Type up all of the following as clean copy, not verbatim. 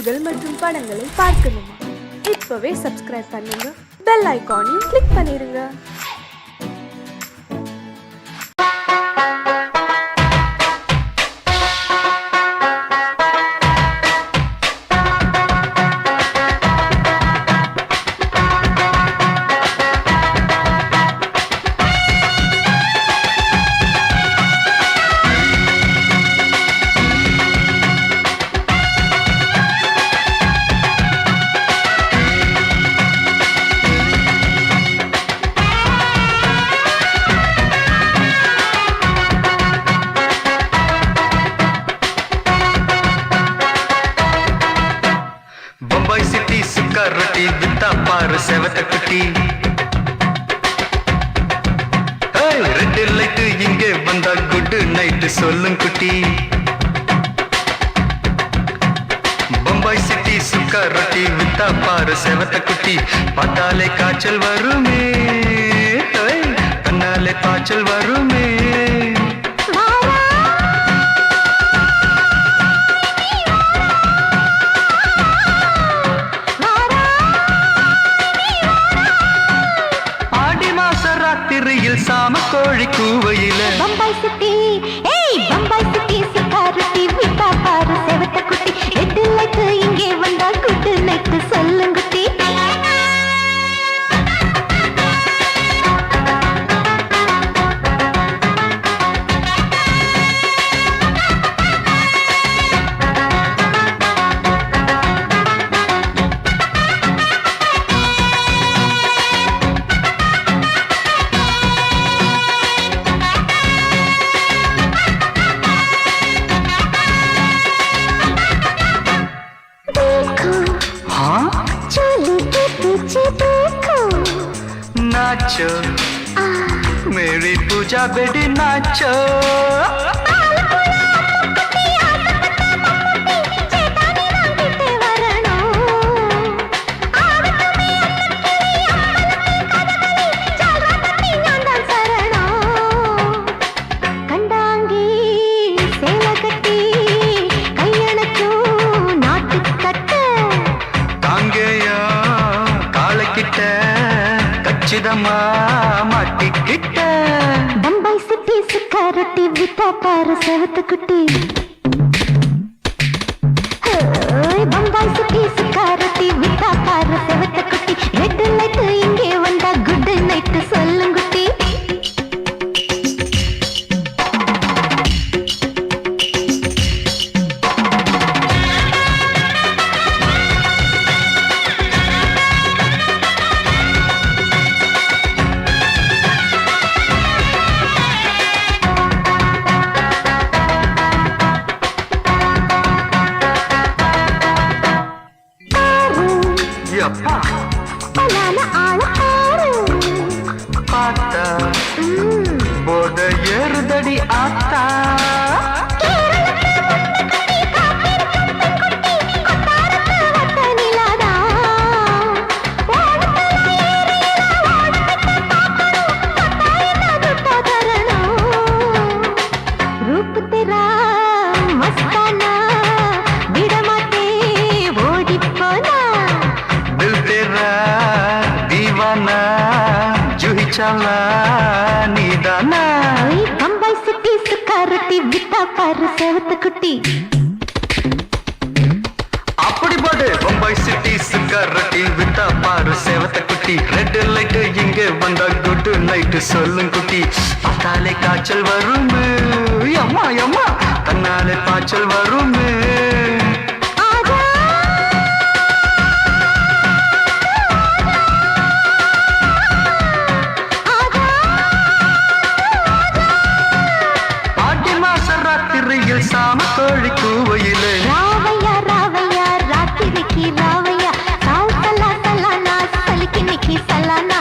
நிகழ்ச்சிகள் மற்றும் படங்களை பார்க்கணுமா? இப்பவே சப்ஸ்கிரைப் பண்ணுங்க, பெல் ஐகானையும் கிளிக் பண்ணிருங்க. ரொட்டி வித்தா பாரு செவத்த குட்டி. ரெட் லைட் இங்கே வந்தா குட் நைட் சொல்லும் குட்டி. பம்பாய் சிட்டி சுக்கா ரொட்டி வித்தா பாரு செவத்த குட்டி. பார்த்தாலே காய்ச்சல் வருமே, கண்ணாலே பாய்ச்சல் வருமே. சாம கோழி கூவையில பம்பாய் சிட்டி, பம்பாய் சிட்டி சுக்கா ரொட்டி வித்தா பாரு செவத்த குட்டி. ரெட் லைட் இங்கே வந்தா குட் நைட் சொல்லுங்க குட்டி. नाचो मेरी पूजा बेटी नाचो. மாட்டிக்கிட்ட பம்பாய் சிட்டி சுக்கா ரொட்டி வித்தா பாரு செவத்த குட்டி. பம்பாய் சிட்டி சுக்கா ரொட்டி வித்தா பாரு செவத்த குட்டி. ரெட் லைட் இங்கே வந்தா குட் நைட் சொல்லுங்க குட்டி. பார்த்தா போத ஏறுதடி ஆத்தா. பம்பாய் சிட்டி சுக்கா ரொட்டி வித்தா பாரு செவத்த குட்டி. அப்படி போடு பம்பாய் சிட்டி சுக்கா ரொட்டி வித்தா பாரு செவத்த குட்டி. ரெட் லைட் இங்கே வந்தா குட் நைட் சொல்லும் குட்டி. பார்த்தாலே காய்ச்சல் வருமே, அம்மா அம்மா தன்னாலே பாய்ச்சல் வருமே. சாம கோழி கூவையிலே ராவையா ராவையா ராத்திரிக்கு ராவையா சால் சலா சலானா சலிக்கு நிக்கி சலானா.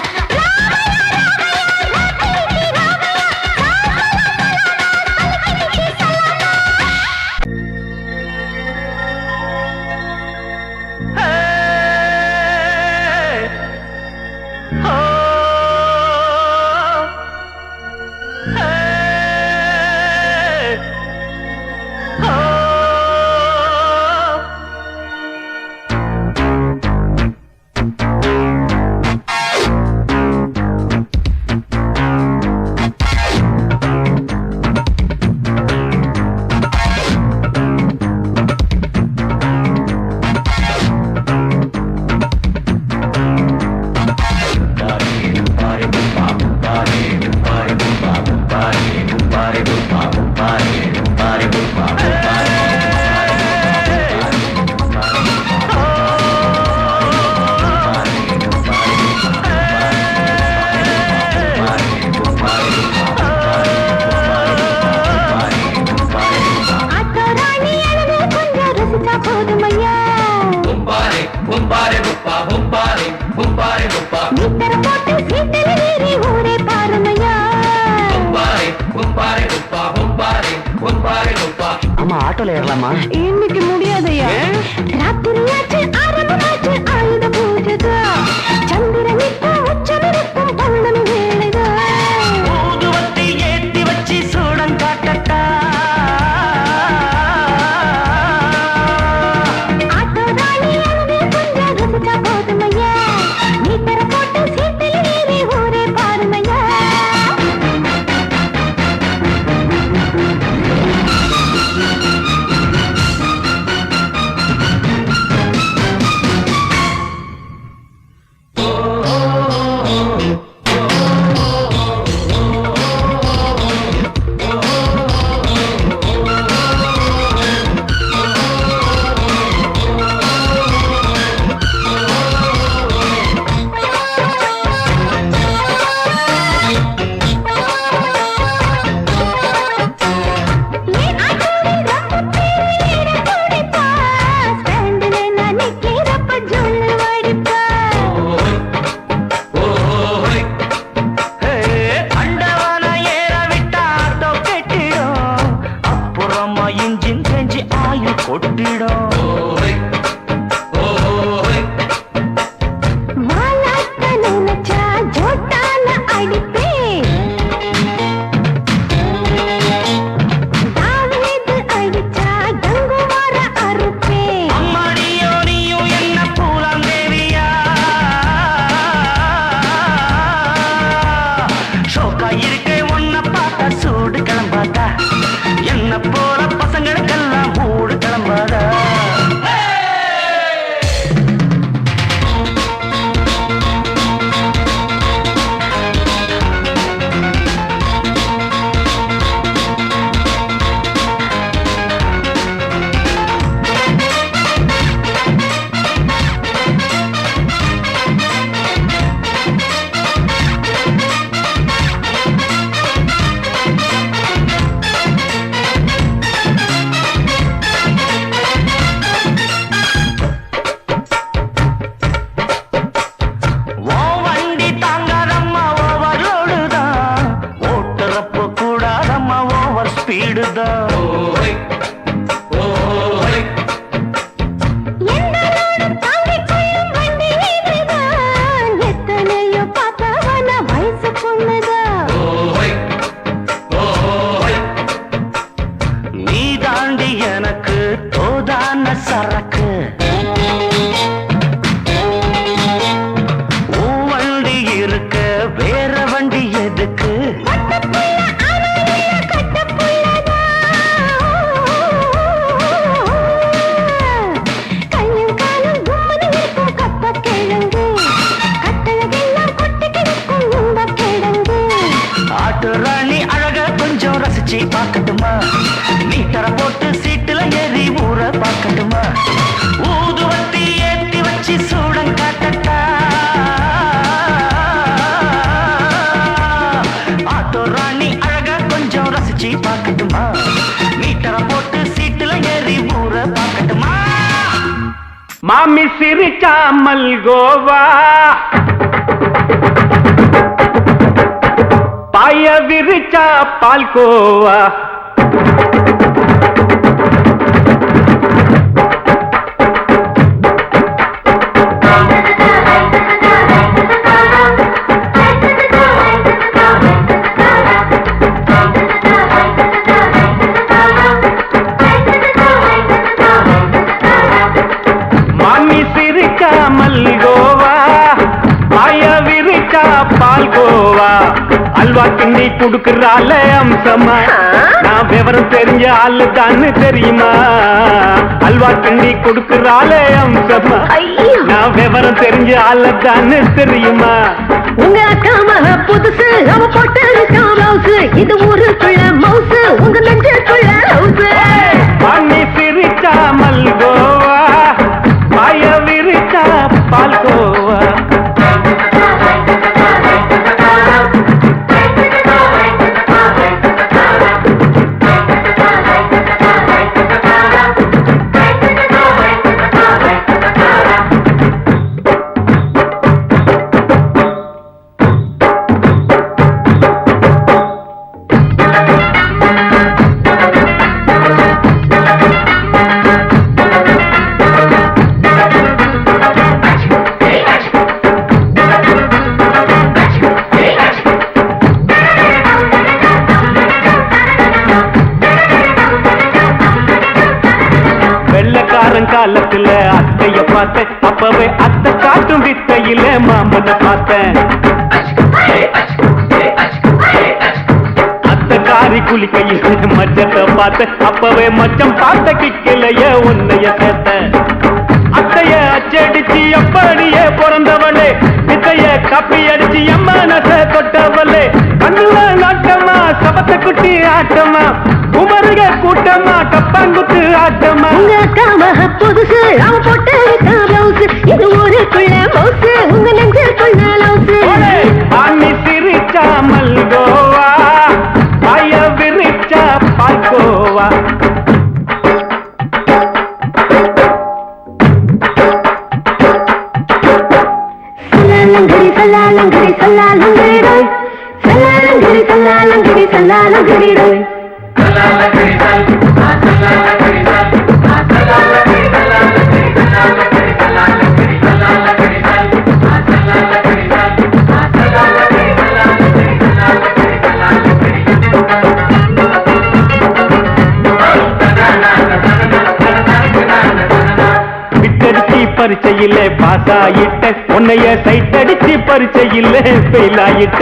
பும்பாரி புப்பா பும்பாரி பும்பாரி புப்பா மீட்டர் போட்டு சீட்டில் ஏறி ஊரே பாருமையா பும்பாரி பும்பாரி புப்பா பும்பாரி பும்பாரி புப்பா. ஆமா ஆட்டோல ஏறலாமா? இன்னைக்கு முடியாதையா ராத்திரியாச்சு ஆரம்பமாச்சு ஆயுத பூஜைதா சந்திரன் இப்போ உச்சமிருக்கும் பௌர்ணமி வேளைதா ஊதுவத்தி ஏத்தி வச்சு சூடம் காட்டட்டா ஆட்டோ ராணி அழுவே கொஞ்சம் ரசிச்சா போதுமையா மீட்டர் போட்டு சீட்டில் ஏறி ஊரே பாருமையா மாமி சிரிச்சா மல்கோவா பாய விரிச்சா பால்கோவா அல்வா கிண்ணி குடுக்கறால அம்சமா நான் விவரம் தெரிஞ்ச ஆளு தான்னு தெரியுமா அல்வா கிண்ணி குடுக்கறால அம்சமா நான் விவரம் தெரிஞ்ச ஆளு தான்னு தெரியுமா உங்க அக்கா மக புதுசு அவ போட்டு மவுசு இது ஊருக்குள்ள மவுசு உங்க நெஞ்சுக்குள்ள ஹவுசு பண்ணி சிரிச்சா மல்கோவா பாய விரிச்சா பால்கோவா காலத்துல அத்தைய பார்த்தேன், அப்பவே அத்தை காட்டும் வித்தையில மாமனை பார்த்தேன். அத்தை காரி குளிக்கையில மச்சத்தை பார்த்தேன், அப்பவே மச்சம் பார்த்த கிக்கலைய உன்னைய சேர்த்தேன். அத்தைய அச்சடிச்சு அப்படியே பிறந்தவளே, வித்தைய கப்பி அடிச்சு எம்மனச தொட்டவளே. கண்ணுல நாட்டமா சபத்த குட்டி ஆட்டமா, குமருக கூட்டமா கப்பாங்குத்து ஆட்டமா. உங்க காம புதுசு அவ போட்டு பிளவுஸ், இது ஊருக்குள்ள மவுசு உங்க நெஞ்சுக்குள்ள லவுசு. பாணி சிரிச்சா மல்கோவா, பாய விரிச்சா பால்கோவா. சல்லாலங்கடி சல்லாலங்கடி ரோய், சல்லாலங்கடி சல்லாலங்கடி சல்லாலங்கடி ரோய். பரிச்சையில பாஸ் ஆயிட்ட, உன்னைய சைட் அடிச்சு பரிச்சையில ஃபெயில் ஆயிட்ட.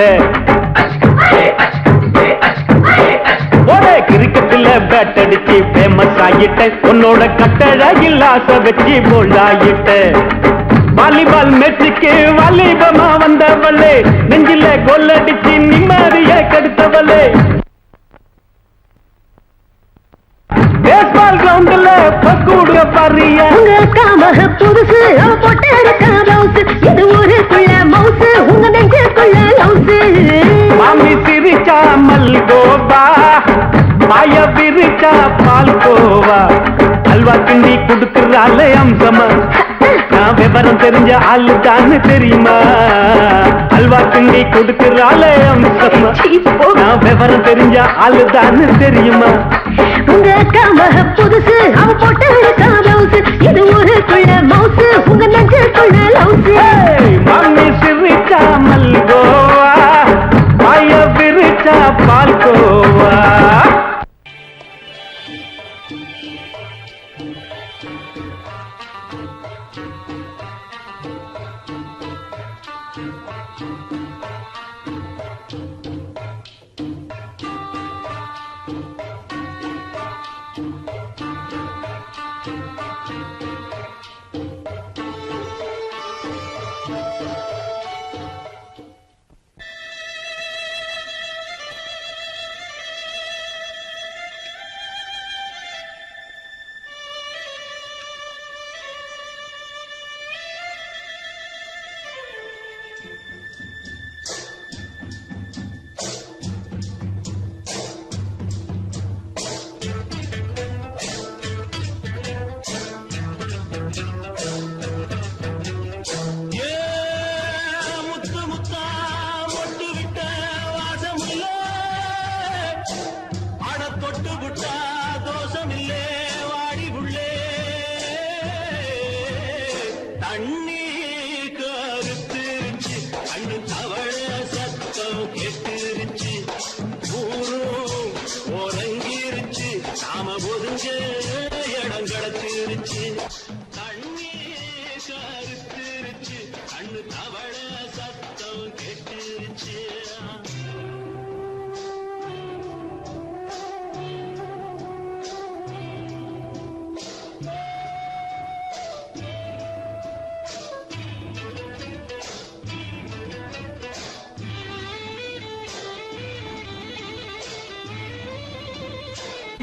ஒரே கிரிக்கெட்ல பேட் அடிச்சு ஃபேமஸ் ஆயிட்ட, உன்னோட கட்டழகில் ஆசை வச்சு போல்ட் ஆயிட்ட. வாலிபால் மேட்சுக்கு வாலிபமா வந்தவளே, நெஞ்சில கோல் அடிச்சு நிம்மதிய கெடுத்தவளே. பேஸ்பால் கிரவுண்ட்ல பக்கூடுற பாரியா, உங்க காம புதுசு அவ போட்டு பிளவுஸ், இது ஊருக்குள்ள மவுசு உங்க நெஞ்சுக்குள்ள லவுசு. மாமி சிரிச்சா மல்கோவா, பாய விரிச்சா பால்கோவா. அல்வா கிண்டி குடுக்கறால அம்சமா, நான் விவரம் தெரிஞ்ச ஆளு தான்னு தெரியுமா. அல்வா கிண்டி குடுக்கறால அம்சமா, நான் விவரம் தெரிஞ்ச ஆளு தான்னு தெரியுமா. உங்க காம புதுசு அவ போட்டு பிளவுஸ், இது ஊருக்குள்ள மவுசு உங்க நெஞ்சுக்குள்ள லவுசு. மாமி சிரிச்சா மல்கோவா, பாய விரிச்சா பால்கோவா.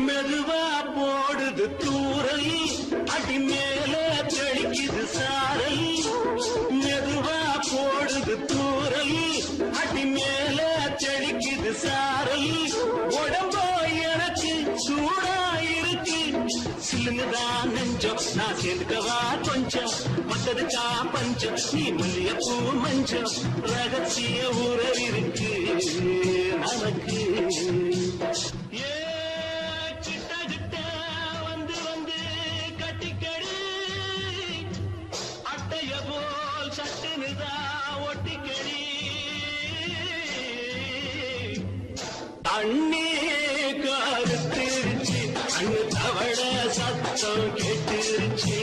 மெதுவா போடுது தூரல், அடி மேல தெளிக்குது சாரல். மெதுவா போடுது தூரல், அடி மேல தெளிக்குது சாரல். உடம்போ எனக்கு சூடா இருக்கு, சில்லுதான் நெஞ்சம் நான் சேர்ந்துக்கவா கொஞ்சம். மத்ததுக்கா பஞ்சம் நீ மல்லியப்பூ மஞ்சம், ரகசிய உறவிருக்கு நமக்கு. தண்ணி கருத்திருச்சு, அண்ணு தவள சத்தம் கேட்டுருச்சு.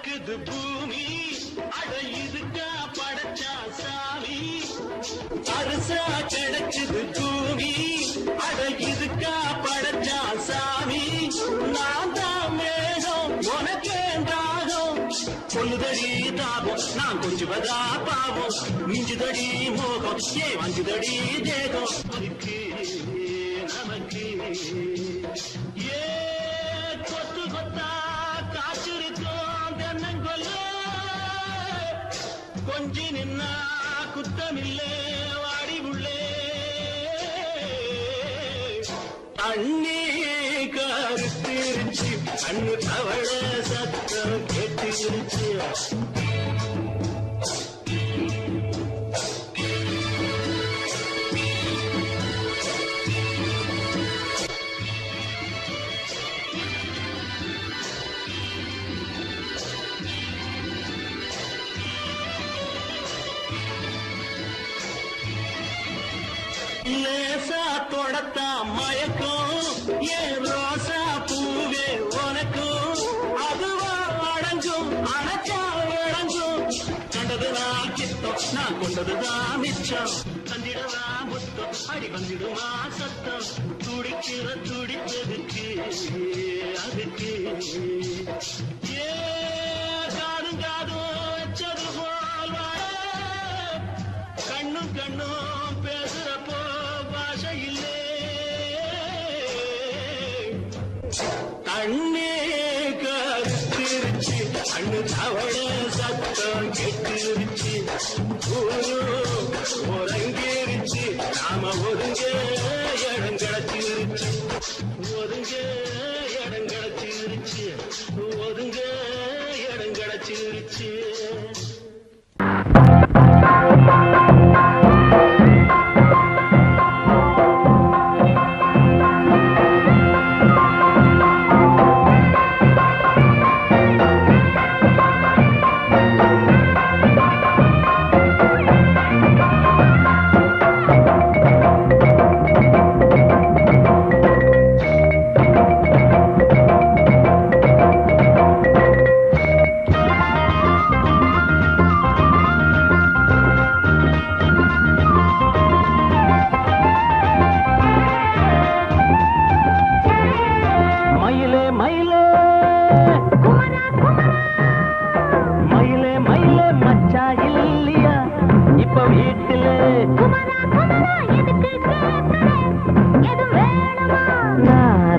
கிடக்குது பூமி அட இதுக்கா படைச்சா சாமி அரிசா கிடக்குது பூமி அட இதுக்கா படைச்சா சாமி நான் தான் மேகம் உனக்கே தாகம் கொல்லுதடி தாபம் நான் கொஞ்சுவதா பாவம் மிஞ்சுதடி மோகம் ஏ வஞ்சுதடி தேகம் நமக்கு நமக்கு ஏ கொத்து கொத்தா காய்ச்சிருக்கோம் தென்னங்கொல்ல கொஞ்சி நின்னா குத்தமில்லே வாடி உள்ளே தண்ணி கருத்திருச்சு கண்ணு தவள சத்தம் கேட்டிருச்சு லேசா தொடத்தா மயக்கும் ஏன் ரோசா பூவே உனக்கும் அதுவா அடங்கும் அணைச்சா அடங்கும் கண்டதுதான் கித்தம் நான் கொண்டதுதான் மிச்சம் தந்திடவா முத்தம் அடி வந்திடுமா சத்தம் துடிக்கிற துடிப்பதுக்கு அதுக்கு ஏ காதும் காதும் வச்சது போல் கண்ணும் கண்ணும் பேசுறப்போ பாஷை இல்லே தண்ணே கருத்திருச்சு கண்ணு தவள சத்தம் கெட்டிருச்சு ஒருங்கிருச்சு நாம ஒருங்க இடம் கிடைச்சிருச்சு ஒருங்க இடம் கிடைச்சிருச்சு ஒருங்க இடம் கிடைச்சிருச்சு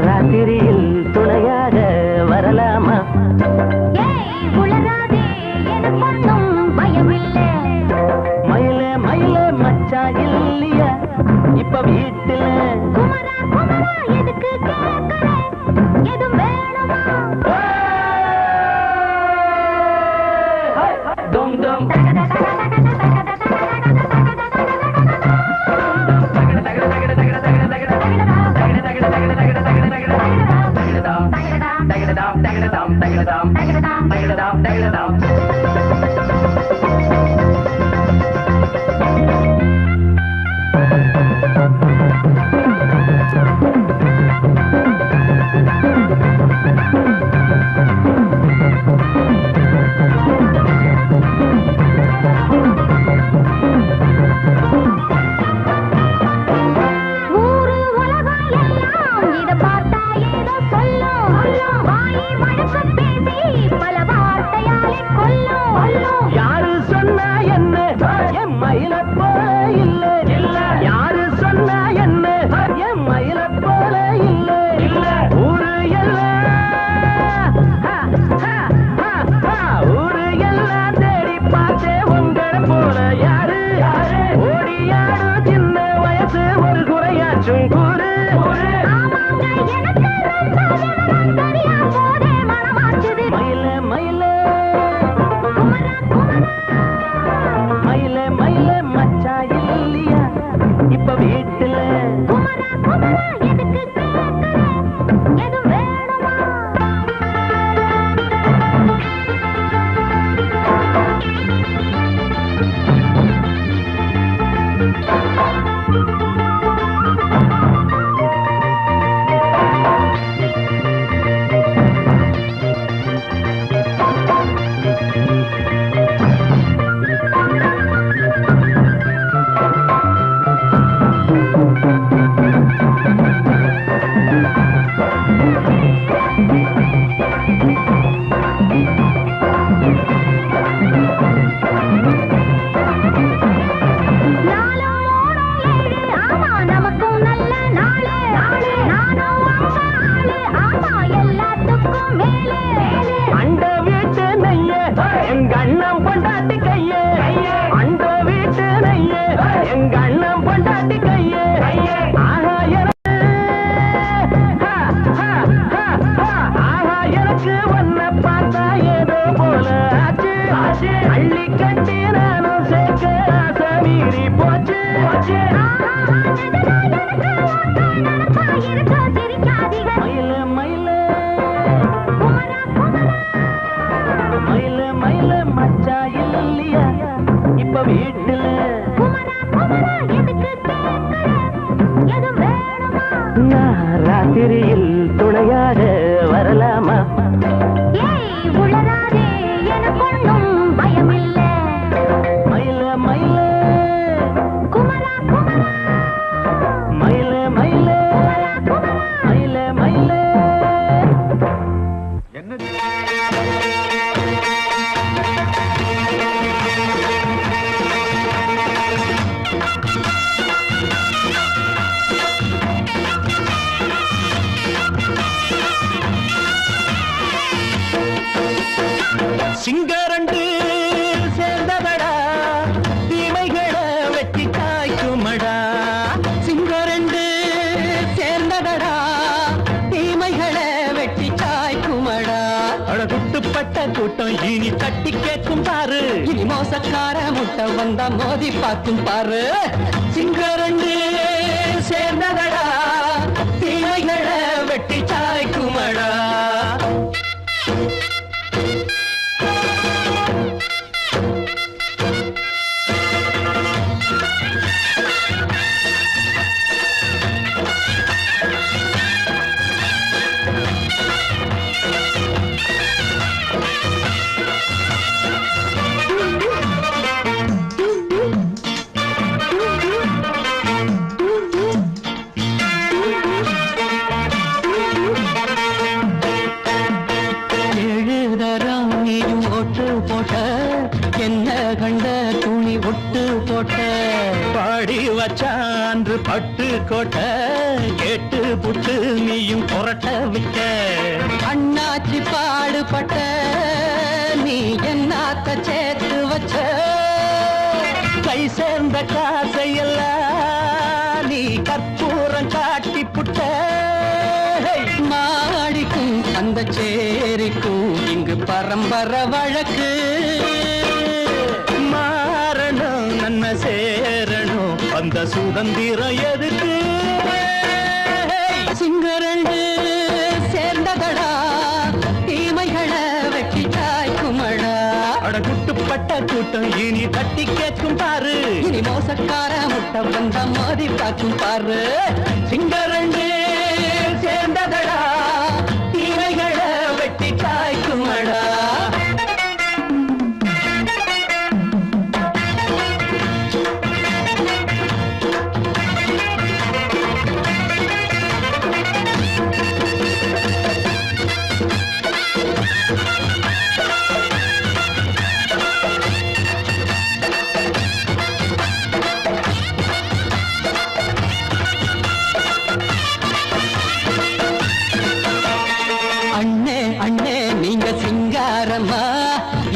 ராத்திரியில் துணையாக வரலாமா மயிலே மயிலே மச்சா இல்லையா இப்ப வீட்டுல dum dum dum போல ஆச்சு அள்ளி கட்டி நானும் சேர்க்க ஆசை மீறி போச்சு மயில மயில மயில மயில மச்சா இல்லையா இப்ப வீட்டுல நான் ராத்திரியில் துணையாக வரலாமா மயில மயில மயில மயில மயில மயில சிங்கரண்டு சேர்ந்ததடா தீமைகளை வெட்டி காய்க்குமடா சிங்கரண்டு சேர்ந்ததடா தீமைகளை வெட்டி காய்க்குமடா அழகுட்டுப்பட்ட கூட்டம் இனி தட்டி கேட்கும் பாரு இனி மோசக்கார முட்டை வந்தா மோதி பார்க்கும் பாரு சிங்கரண்டு சேர்ந்ததடா தீமைகளை வெட்டி காய்க்குமடா வச்சான்று பட்டு கோட்டை கேட்டு புட்டு நீயும் புரட்ட விட்ட அண்ணாச்சி பாடுபட்ட நீ என்னாத்த சேர்த்து வச்ச கை சேர்ந்த காசையெல்லாம் நீ கற்பூரம் காட்டி புட்ட மாடிக்கும் அந்த சேரிக்கும் இங்கு பரம்பரை வழக்கு மாறணும் நன்மை சேரணும் அந்த சுதந்திரம் எதுக்கு சிங்கரண்டு சேர்ந்ததடா தீமைகளை வெட்டி காய்க்குமடா அடகுட்டுப்பட்ட கூட்டம் இனி தட்டி கேட்கும் பாரு இனி மோசக்கார முட்டை வந்தா மோதி பார்க்கும் பாரு சிங்கரண்டு சேர்ந்ததடா தீமைகளை வெட்டி காய்க்குமடா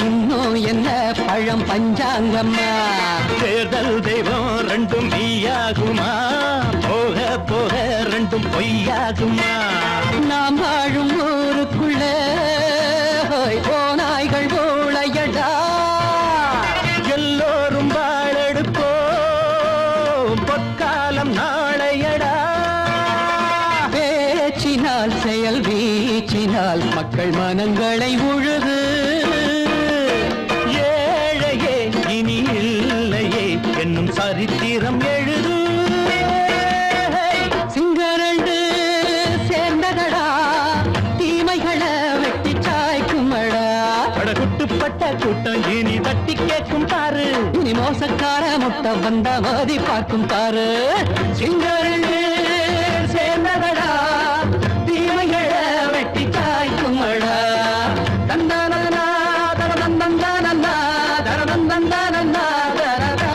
இன்னும் என்ன பழம் பஞ்சாங்கம்மா தேர்தல் தெய்வம் ரெண்டும் மெய்யாகுமா போக போக ரெண்டும் பொய்யாகுமா நாம் வாழும் ஊருக்குள்ள போனாய்கள் ஊழையடா எல்லோரும் வாழெடுப்போம் பொற்காலம் நாளையடா பேச்சினால் செயல் வீச்சினால் மக்கள் மனங்களை உழுது ஏழையே இனி இல்லையே என்னும் சரித்திரம் எழுது சிங்கரண்டு சேர்ந்ததடா தீமைகளை வெட்டி சாய்க்குமடா படகுட்டுப்பட்ட கூட்டம் இனி தட்டி கேட்கும் பாரு இனி மோசக்கார முட்டை வந்தா மோதி பார்க்கும் பாரு சிங்கரண்டு சேர்ந்ததடா தீமைகளை வெட்டி காய்க்குமடா தந்தானா தரதந்தந்தானா தரதந்தந்தானா தரதா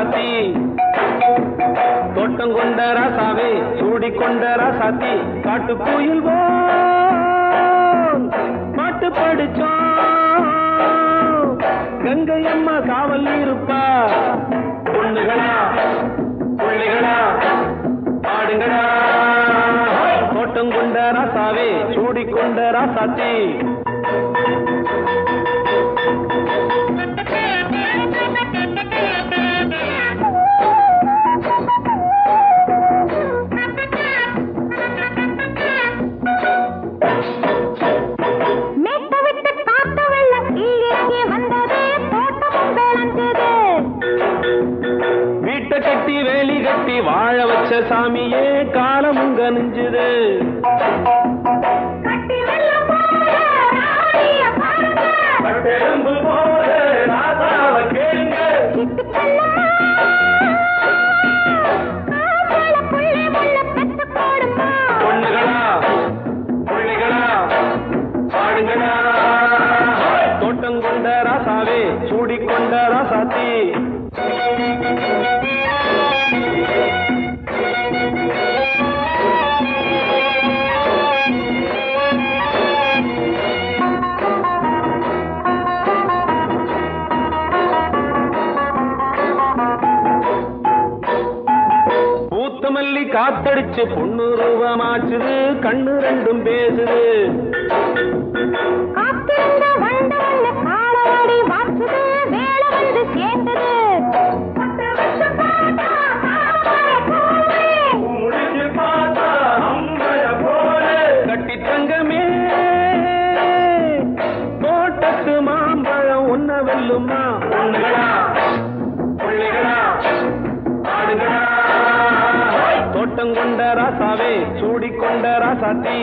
ராசாத்தி தோட்டம் கொண்ட ராசாவே சூடிக்கொண்ட ராசாத்தி காட்டு கோயில் பாட்டு படிச்சோம் கங்கை அம்மா காவல் இருப்பா பொண்ணுகளா பிள்ளைகளா ஆடுங்களா தோட்டம் கொண்ட ராசாவே சூடிக்கொண்ட ராசாத்தி கட்டி வேலி கட்டி வாழ வச்ச சாமியே காலமுங்க நெஞ்சுது பொண்ணுகளா பிள்ளைகளா பாடுங்களா தோட்டம் கொண்ட ராசாவே சூடிக்கொண்ட ராசாத்தி பூத்தமல்லி காத்தடிச்சு பொண்ணு ரூபமாச்சுது கண்ணு ரெண்டும் பேசுது கட்டி தங்கமே தோட்டத்து மாம்பழம் உன்ன வெல்லுமா பொண்ணுகளா பிள்ளைகளா ஆடுகளா தோட்டம் கொண்ட ராசாவே சூடிக்கொண்ட ராசாத்தி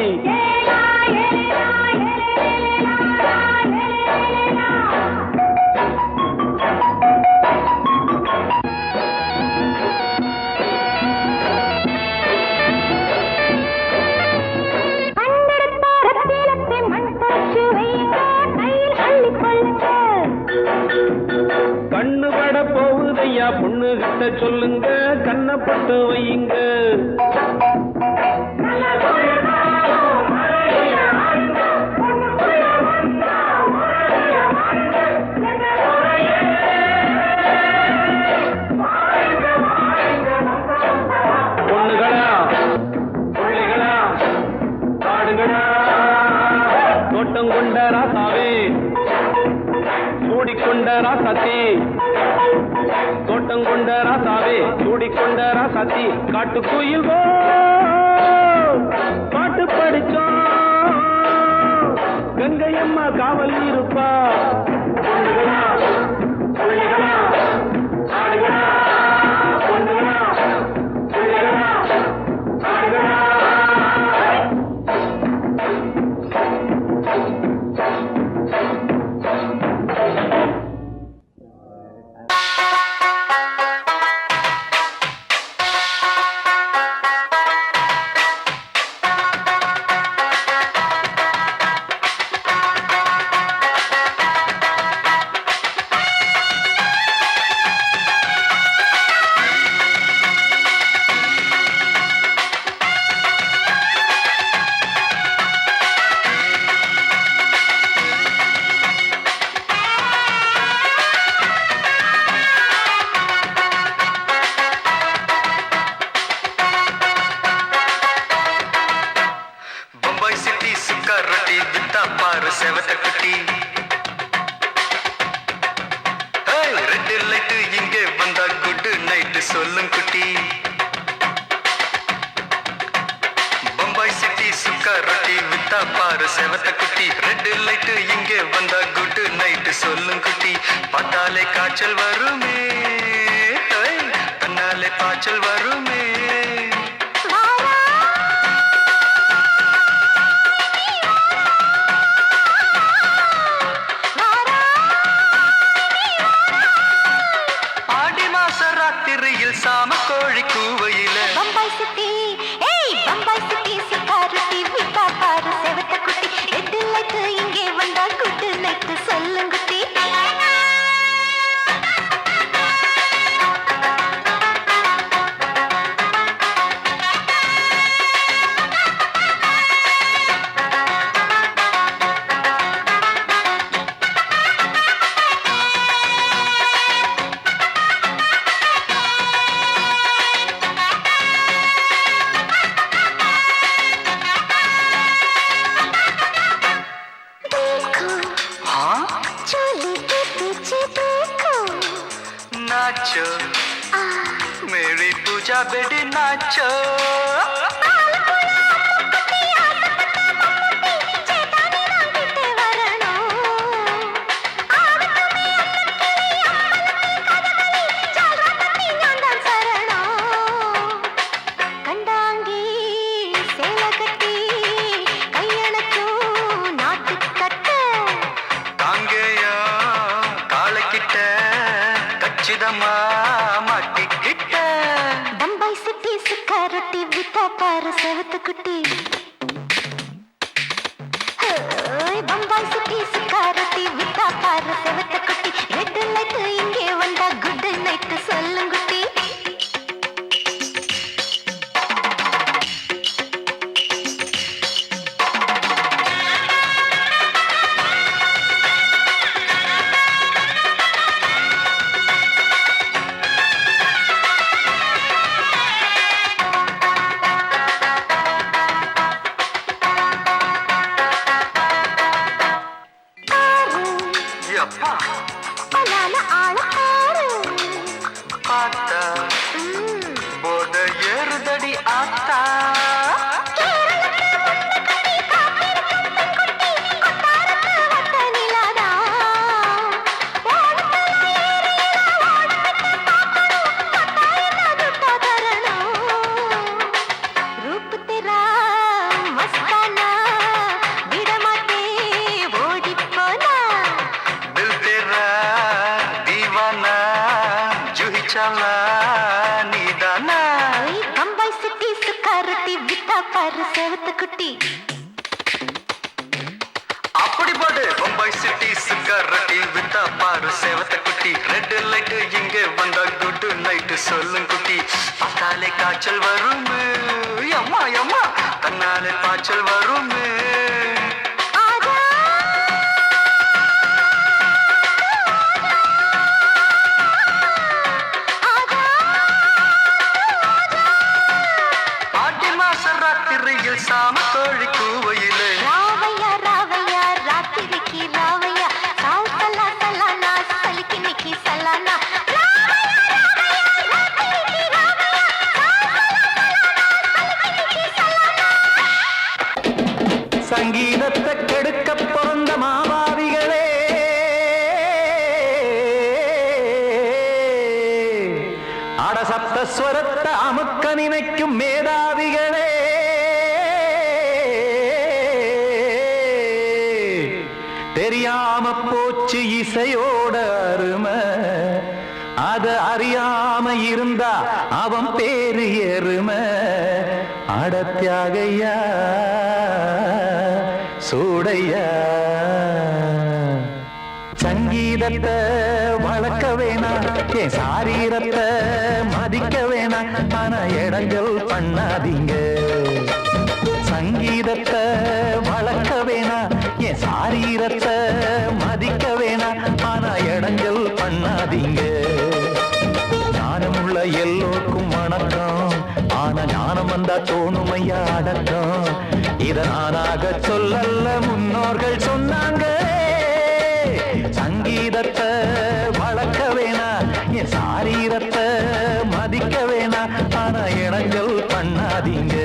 கண்ணு பட போகுதையா பொண்ணு கிட்ட சொல்லுங்க கண்ணப்பட்டு வையுங்க பொண்ணுகளா பிள்ளைகளா ஆடுகளா தோட்டம் கொண்ட ராசாவே சூடிக்கொண்ட ராசாத்தி தோட்டம் கொண்ட ராசாவே சூடிக்கொண்ட ராசாத்தி காட்டு கோயில் பாட்டு படிச்சோம் கங்கை அம்மா காவல் இருப்பா பொண்ணுகளா பிள்ளைகளா ஆடுகளா பொண்ணுகளா பிள்ளைகளா ஆடுகளா செவத்த குட்டி ரெட் லைட் இங்கே வந்தா குட் நைட் சொல்லும் குட்டி பம்பாய் சிட்டி சுக்கா ரொட்டி வித்தா பாரு செவத்த குட்டி ரெட் லைட் இங்கே வந்தா குட் நைட் சொல்லும் குட்டி பார்த்தாலே காய்ச்சல் வருமே தன்னாலே பாய்ச்சல் வருமே சாம கோழி கூவையில பம்பாய் சிட்டி பம்பாய் சிட்டி சிக்காருட்டி விட்டா பாரு செவத்த குட்டி ரெட் லைட் இங்கே வந்தா குட் நைட் சொல்லுங்குட்டி பூஜா பெடி நாச்சோ மாட்டிக்கிட்ட பம்பாய் சிட்டி சுக்காரொட்டி வித்தா பாரு செவத்து குட்டி பம்பாய் சிட்டி சுக்காரொட்டி வித்தா பாரு செவத்து குட்டி ரெட் லைட் இங்கே வந்தா குட் நைட் சொல்லுங்குட்டி பார்த்தா போத ஏறுதடி ஆத்தா பம்பாய் சிட்டி சுக்காரொட்டி வித்தா பாரு செவத்து குட்டி அப்படி போடு பம்பாய் சிட்டி சுக்காரொட்டி வித்தா பாரு செவத்த குட்டி ரெட் லைட் இங்கே வந்தா குட் நைட் சொல்லும் குட்டி பார்த்தாலே காய்ச்சல் வரும் அம்மா அம்மா தன்னாலே காய்ச்சல் வரும் சாம கோழி கூவையிலே ராவையா ராவையா ராத்திரிக்கு ராவையா சால் சலா சலானா சலிக்கு நிக்கி சலானா சங்கீதத்தை கெடுக்க பிறந்த மாவாதிகளே அடசப்த ஸ்வரத்தை அமுக்க நினைக்கும் மேதாவிகளே தெரியாம போச்சு இசையோட அருமை அத அறியாம இருந்தா அவன் பேரு எருமை அடத்தியாகையா சூடையா சங்கீதத்தை வளர்க்க வேணாம் என் சாரீரத்தை மதிக்க வேணாம் ஆனா இடங்கள் பண்ணாதீங்க சங்கீதத்தை வளர்க்க வேணாம் என் சாரீரத்தை மதிக்க வேணாம் ஆனா இடங்கள் பண்ணாதீங்க ஞானமுள்ள எல்லோருக்கும் வணக்கம் ஆனா ஞானம் வந்தா தோணுமையா அடக்கம் இத நானாக சொல்லல்ல முன்னோர்கள் சொன்னாங்க சங்கீதத்தை வளர்க்க வேணாம் என் சாரீரத்தை மதிக்க வேணாம் ஆனா இடங்கள் பண்ணாதீங்க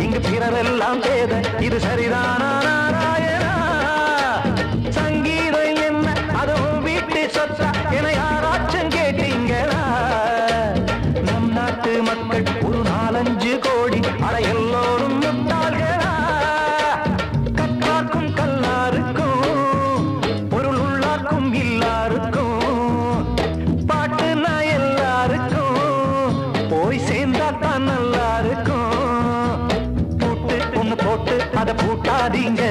இங்கு பிறரெல்லாம் பேத இது சரிதானா நாராயணா சங்கீதம் என்ன அதுவும் வீட்டு சொத்தா என யாராச்சும் கேட்டீங்களா நம் நாட்டு மக்கள் ஒரு 4-5 கோடி அட எல்லோரும் முட்டாள்களா கற்றார்க்கும் கல்லாருக்கும் பொருள் உள்ளார்க்கும் இல்லாருக்கும் பாட்டுனா எல்லாருக்கும் போய் சேர்ந்தா தான் நல்லா இருக்கும் போட்டு அதை பூட்டாதீங்க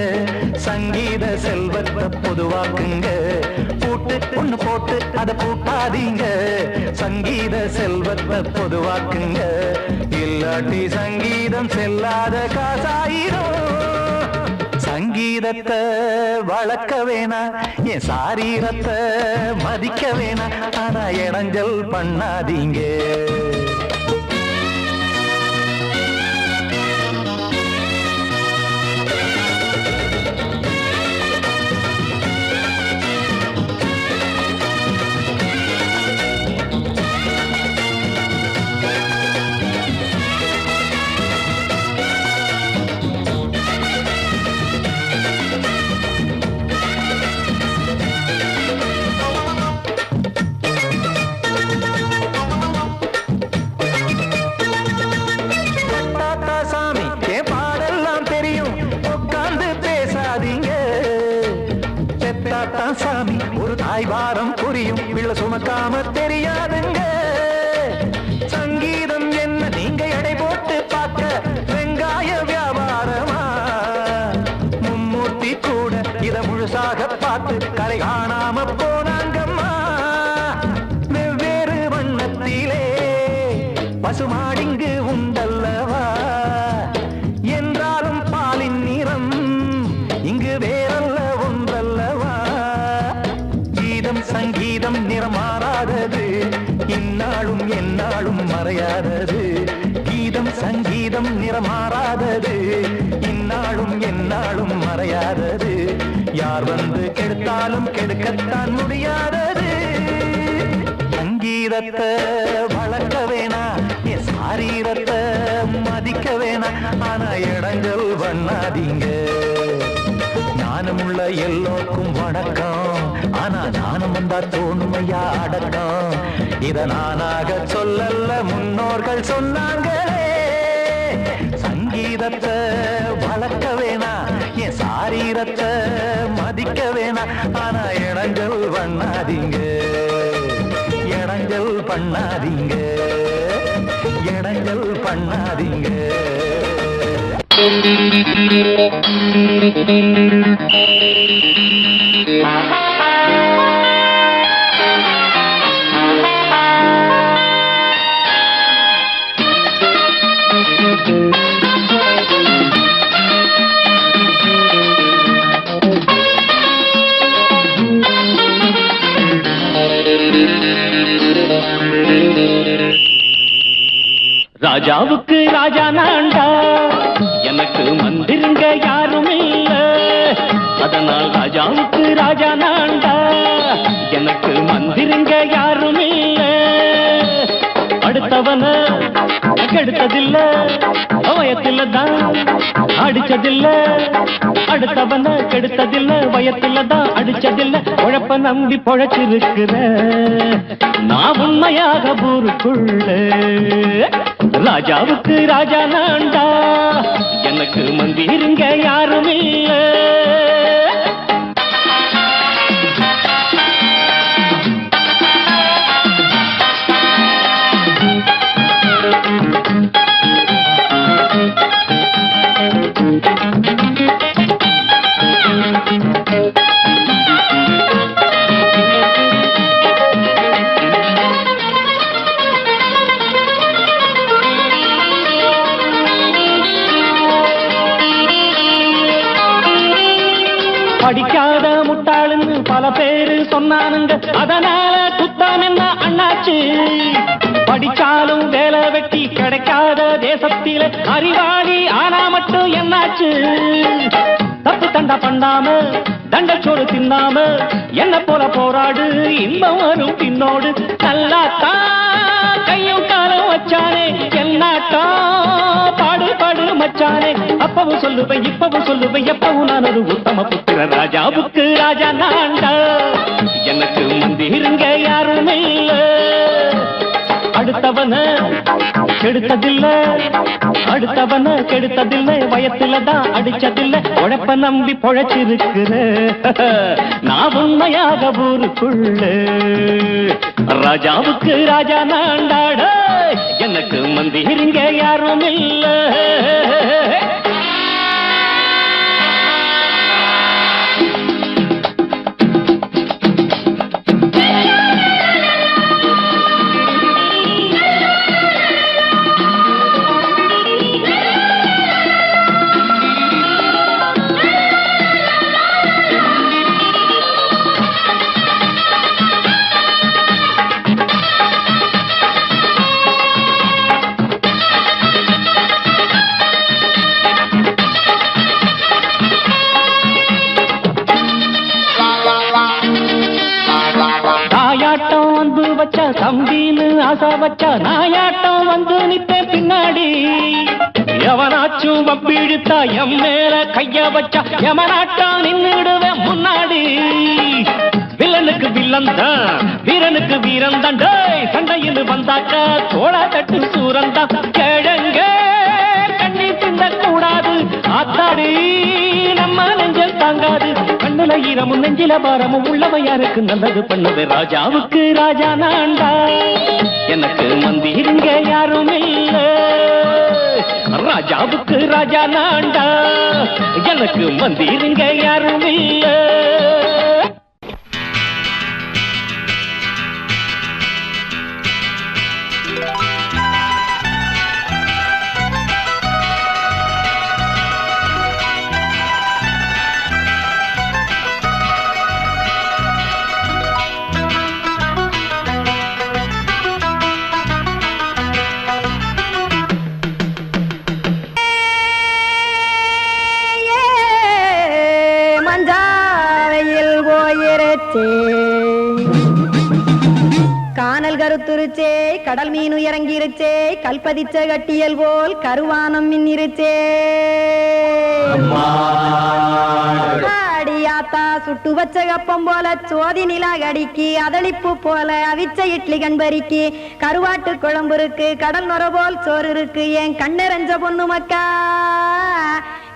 சங்கீத செல்வத்தை பொதுவாக்குங்க பூட்டு ஒண்ணு போட்டு அதை பூட்டாதீங்க சங்கீத செல்வத்தை பொதுவாக்குங்க இல்லாட்டி சங்கீதம் செல்லாத காசாயிரும் சங்கீதத்தை வளர்க்க வேணா என் சாரீரத்தை மதிக்க வேணா ஆனா இடைஞ்சல் பண்ணாதீங்க சாமி ஒரு தாய் வாரம் புரியும் பிள்ளை சுமக்காம தெரியாதுங்க சங்கீதம் என்ன நீங்க எடை போட்டு பார்க்க வெங்காய வியாபாரமா மும்மூர்த்தி கூட இத முழுசாக பார்த்து கரை காணாம போனாங்கம்மா வெவ்வேறு வண்ணத்திலே பசுமாடிங்கு உண்டல்லவா என்றாலும் பாலின் நிறம் இங்கு வேறல்ல ஒன்றல்லவா சங்கீதம் நிறமாறாதது இந்நாளும் எந்நாளும் மறையாதது கீதம் சங்கீதம் நிறமாறாதது இந்நாளும் எந்நாளும் மறையாதது யார் வந்து கெடுத்தாலும் கெடுக்கத்தான் முடியாதது சங்கீதத்தை வளர்க்க வேணா என் சாரீரத்தை மதிக்க வேணா ஆனா இடங்கள் பண்ணாதீங்க ஞானமுள்ள எல்லோருக்கும் வணக்கம் ஆனா ஞானம் வந்தா தோணுமையா அடக்கம் இத நானாக சொல்லல்ல முன்னோர்கள் சொன்னாங்களே சங்கீதத்தை வளர்க்க வேணா என் சாரீரத்தை மதிக்க வேணா ஆனா இடங்கள் பண்ணாதீங்க இடங்கள் பண்ணாதீங்க இடங்கள் பண்ணாதீங்க ராஜாவுக்கு ராஜா நான்டா எனக்கு மந்திருங்க யாரும் இல்ல அதனால் ராஜாவுக்கு ராஜா நான்டா எனக்கு மந்திருங்க யாரும் இல்ல அடுத்தவன கெடுத்ததில்ல வயத்தில தான் அடிச்சதில்ல அடுத்தவன கெடுத்ததில்ல வயத்தில தான் அடிச்சதில்ல உழப்ப நம்பி பொழைச்சிருக்கிற நான் உண்மையாக ஊருக்குள்ள ராஜாவுக்கு ராஜா நான்டா எனக்கு மந்திருங்க யாரும் இல்ல படிக்காத முட்டாளுன்னு பல பேரு சொன்னானுங்க அதனால குத்தான் என்ன அண்ணாச்சு படிச்சாலும் வேலை வெட்டி கிடைக்காத தேசத்தில அறிவாளி ஆனா மட்டும் என்னாச்சு தப்பு தண்டா பண்ணாம தண்டச்சோறு தின்னாம என்ன போல போராடு இன்பம் வரும் பின்னோடு நல்லாத்தான் கையும் காலம் வச்சானே என்னாட்டா பாடு பாடு மச்சானே அப்பவும் சொல்லுவேன் இப்பவும் சொல்லுவேன் எப்பவும் நான் ஒரு உத்தம புத்திர ராஜாவுக்கு ராஜா நான்டா எனக்கு மந்திருங்க யாருமே இல்ல அடுத்தவன கெடுத்ததில்ல அடுத்தவன கெடுத்ததில்லை வயத்துல தான் அடிச்சதில்லை உழைப்ப நம்பி பொழைச்சிருக்கிற நான் உண்மையாக ஊருக்குள்ள ராஜாவுக்கு ராஜா நான்டாட எனக்கு மந்திருங்க யாரும் இல்ல ஆசை வச்சா நாயாட்டம் வந்து நித்தேன் பின்னாடி. எவனாச்சும் வப்பிழுத்தா எம் மேல கைய வச்சா எமனாட்டம் நின்னுடுவேன் முன்னாடி. வில்லனுக்கு வில்லன் தான், வீரனுக்கு வீரன் தான். சண்டையில் வந்தாக்க தோள தட்டு சூரன் தான். கிழங்க கண்ணி தின்ன கூடாது, ஆத்தாடி நம்ம நெஞ்சல் தாங்காது. கண்ணுல ஈரமும் நெஞ்சில பாரமும் உள்ளவ யாருக்கு நல்லது பண்ணது. ராஜாவுக்கு ராஜா நான்டா, எனக்கு மந்திருங்க யாரும் இல்ல. ராஜாவுக்கு ராஜா நான்டா, எனக்கு மந்திருங்க யாரும் இல்ல. கானல் கருத்துருச்சே, கடல் மீன் இறங்கிருச்சே, கல்பதிச்ச கட்டியல் போல் கருவானம் மின்னிருச்சே. ஆடியாத்தா சுட்டு வச்ச கப்பம் போல சோதி நிலா கடிக்கு, அதளிப்பு போல அவிச்ச இட்லி கண்பறிக்கு, கருவாட்டு குழம்பு இருக்கு, கடல் நுர போல் சோறு இருக்கு. என் கண்ணெரஞ்ச பொண்ணு மக்கா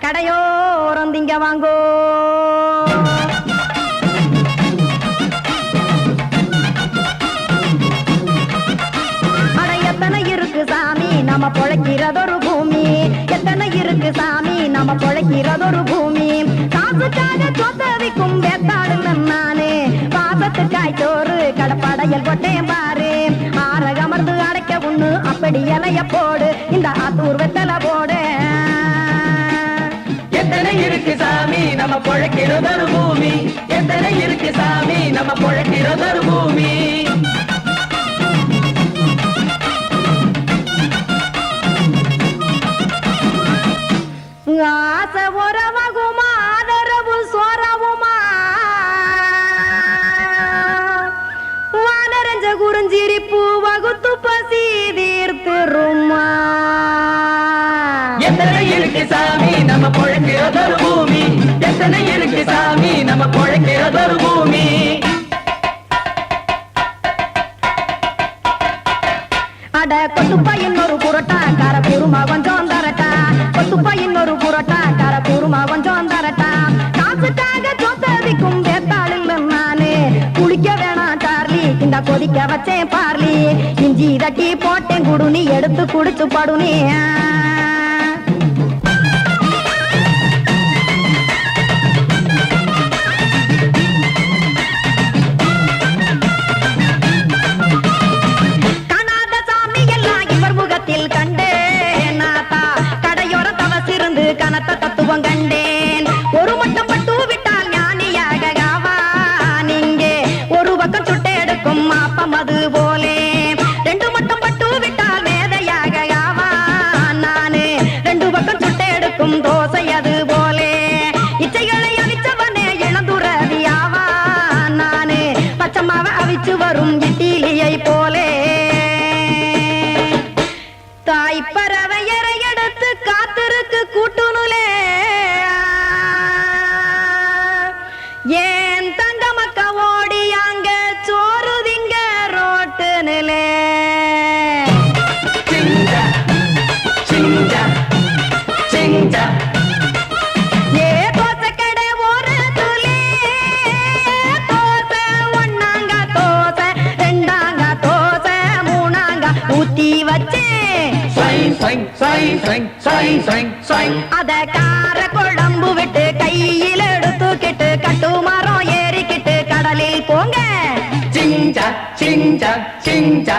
கடையோரம் திங்க வாங்கோ. எத்தனை இருக்கு சாமி நம்ம பொழைக்கிறதொரு பூமி, எத்தனை இருக்கு சாமி நம்ம பொழைக்கிறதொரு பூமி. காசுக்காக சொத்தவிக்கும் வேத்தாடு நானே, பாசத்துக்காய் சோறு கடப்படையல் போட்டேன் பாரு. ஆரகமர்ந்து அடைக்க உண்ணு அப்படி இலைய போடு, இந்த ஆத்தூர் வெத்தலை போடு. எத்தனை இருக்கு சாமி நம்ம பொழைக்கிறதொரு பூமி, எத்தனை இருக்கு சாமி நம்ம பொழைக்கிறதொரு பூமி. ஆசை உறவகுமா ஆதரவு சோறவுமா, வானரஞ்ச குறிஞ்சிரிப்பு வகுத்து பசி தீர்த்துருமா. எத்தனை இருக்கு சாமி நம்ம பொழைக்கிறதொரு பூமி, எத்தனை இருக்கு சாமி நம்ம பொழைக்கிறதொரு பூமி. அட கொத்துப்பா இன்னொரு புரோட்டா கார குருமா கொஞ்சம் தரட்டா, கொத்துப்பா இன்னொரு புரோட்டா கார குருமா கொஞ்சம் தரட்டா. காசுக்காக சொத்ததிக்கும் வேத்தாளில் நானு, குளிக்க வேணாம் சார்லி இந்த கொதிக்க வச்சேன் பார்லி. இஞ்சி தட்டி போட்டேன் குடுனி, எடுத்து குடிச்சு படுனி. கனத்த தத்துவம் கண்டேன், ஒரு மட்டம் பட்டு விட்டால் ஞானியாக ஆவான். இங்கே ஒரு பக்கம் சுட்டு எடுக்கும் மாப்பம் அது போலே, ரெண்டு மட்டம் பட்டு விட்டால் மேதையாக ஆவான். நானு ரெண்டு பக்கம் சுட்டு எடுக்கும் தோசை அது போலே, இச்சைகளை அவிச்சவனே இளந்துறவி ஆவான். நானு பச்சமாவ அவிச்சு வரும் இட்டிலியை போலே. தாய் பறவையரை எடுத்து காத்திருக்கு கூட்டுனுலே, ஏன் தங்க மக்க ஓடி அங்க சோறுதிங்க ரோட்டு நிலே. ஏ தோசை கடை ஒரு துளி, தோசை ஒன்னாங்க தோசை, ரெண்டாங்க தோசை, மூணாங்க ஊத்தி வச்சே. அத கார குழம்பு விட்டு கையில் எடுத்துக்கிட்டு கட்டு மரம் ஏறிக்கிட்டு கடலில் போங்க. சிஞ்சா சிஞ்சா சிஞ்சா